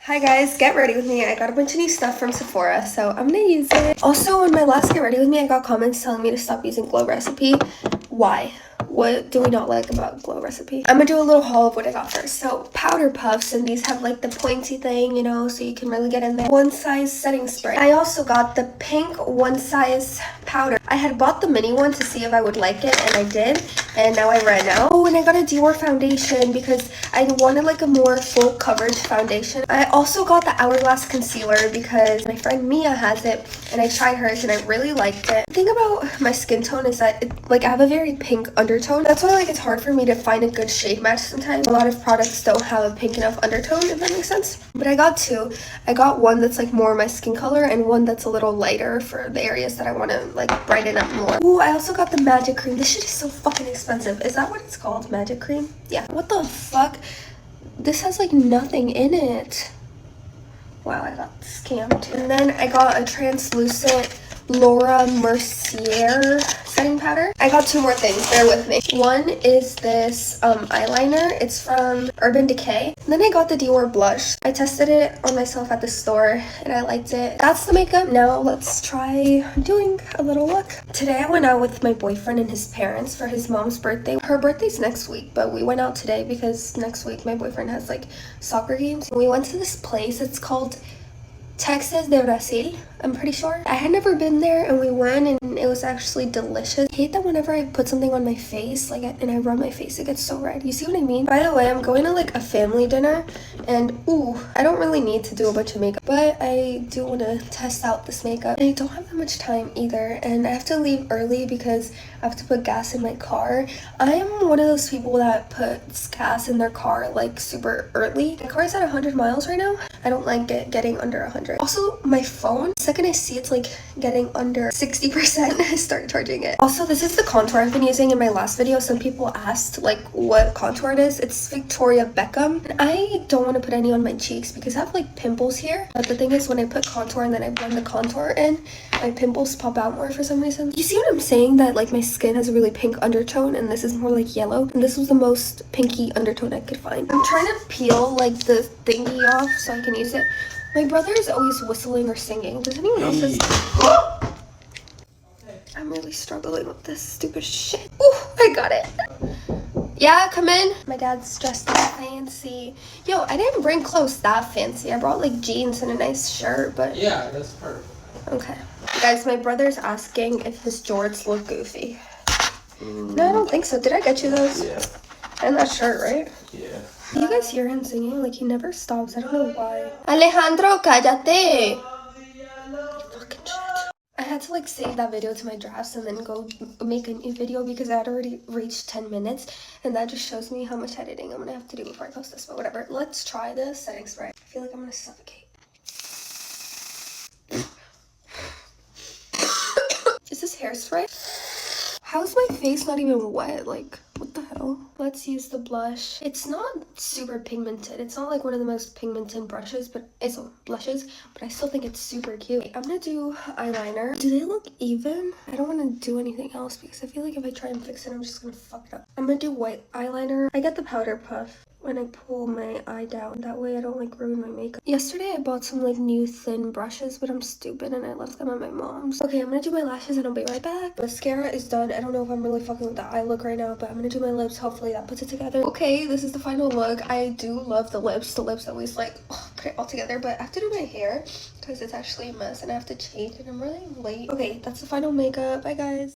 Hi guys, get ready with me. I got a bunch of new stuff from Sephora, so I'm gonna use it. Also, in my last get ready with me, I got comments telling me to stop using Glow Recipe. Why? What do we not like about Glow Recipe? I'm gonna do a little haul of what I got first. So, powder puffs, and these have like the pointy thing, you know, so you can really get in there. One size setting spray. I also got the pink one size powder. I had bought the mini one to see if I would like it, and I did, and now I ran out. Oh, and I got a Dior foundation because I wanted like a more full coverage foundation. I also got the Hourglass concealer because my friend Mia has it, and I tried hers and I really liked it. The thing about my skin tone is that I have a very pink undertone. That's why it's hard for me to find a good shade match sometimes. A lot of products don't have a pink enough undertone, if that makes sense. But I got two. I got one that's like more my skin color and one that's a little lighter for the areas that I want to like brighten up more. Ooh, I also got the Magic Cream. This shit is so fucking expensive. Is that what it's called? Magic Cream? Yeah. What the fuck? This has like nothing in it. Wow, I got scammed. And then I got a translucent Laura Mercier setting powder. I got two more things, bear with me. One is this eyeliner. It's from Urban Decay. And then I got the Dior blush. I tested it on myself at the store and I liked it. That's the makeup. Now let's try doing a little look. Today I went out with my boyfriend and his parents for his mom's birthday. Her birthday's next week, but we went out today because next week my boyfriend has like soccer games. We went to this place. It's called Texas de Brasil, I'm pretty sure. I had never been there and we went and it was actually delicious. I hate that whenever I put something on my face and I rub my face, it gets so red. You see what I mean? By the way, I'm going to like a family dinner and ooh, I don't really need to do a bunch of makeup, but I do want to test out this makeup. And I don't have that much time either and I have to leave early because I have to put gas in my car. I'm one of those people that puts gas in their car like super early. My car is at 100 miles right now. I don't like it getting under 100. Also, my phone, the second I see it's like getting under 60%, I start charging it. Also, this is the contour I've been using in my last video. Some people asked like what contour it is. It's Victoria Beckham. And I don't want to put any on my cheeks because I have like pimples here. But the thing is when I put contour and then I blend the contour in, my pimples pop out more for some reason. You see what I'm saying? That like my skin has a really pink undertone and this is more like yellow. And this was the most pinky undertone I could find. I'm trying to peel like the thingy off so I can use it. My brother is always whistling or singing. Does anyone else I'm really struggling with this stupid shit. Ooh, I got it. Yeah, come in. My dad's dressed up fancy. Yo, I didn't bring clothes that fancy. I brought like jeans and a nice shirt, but yeah, that's perfect. Okay. Guys, my brother's asking if his jorts look goofy. No, I don't think so. Did I get you those? Yeah. And that shirt, right? Yeah. Do you guys hear him singing? Like, he never stops. I don't know why. Alejandro, cállate! Fucking shit. I had to, like, save that video to my drafts and then go make a new video because I had already reached 10 minutes. And that just shows me how much editing I'm gonna have to do before I post this. But whatever. Let's try this setting spray. I feel like I'm gonna suffocate. Is this hairspray? How's my face not even wet? Like, what the hell? Let's use the blush. It's not super pigmented. It's not like one of the most pigmented blushes, but it's blushes, but I still think it's super cute. I'm gonna do eyeliner. Do they look even? I don't want to do anything else because I feel like if I try and fix it, I'm just gonna fuck it up. I'm gonna do white eyeliner. I get the powder puff when I pull my eye down. That way I don't like ruin my makeup. Yesterday I bought some like new thin brushes, but I'm stupid and I left them at my mom's. Okay, I'm gonna do my lashes and I'll be right back. Mascara is done. I don't know if I'm really fucking with the eye look right now, but I'm gonna do my lips. Hopefully that puts it together. Okay, this is the final look. I do love the lips. The lips always like put it all together, but I have to do my hair because it's actually a mess and I have to change and I'm really late. Okay, that's the final makeup. Bye guys.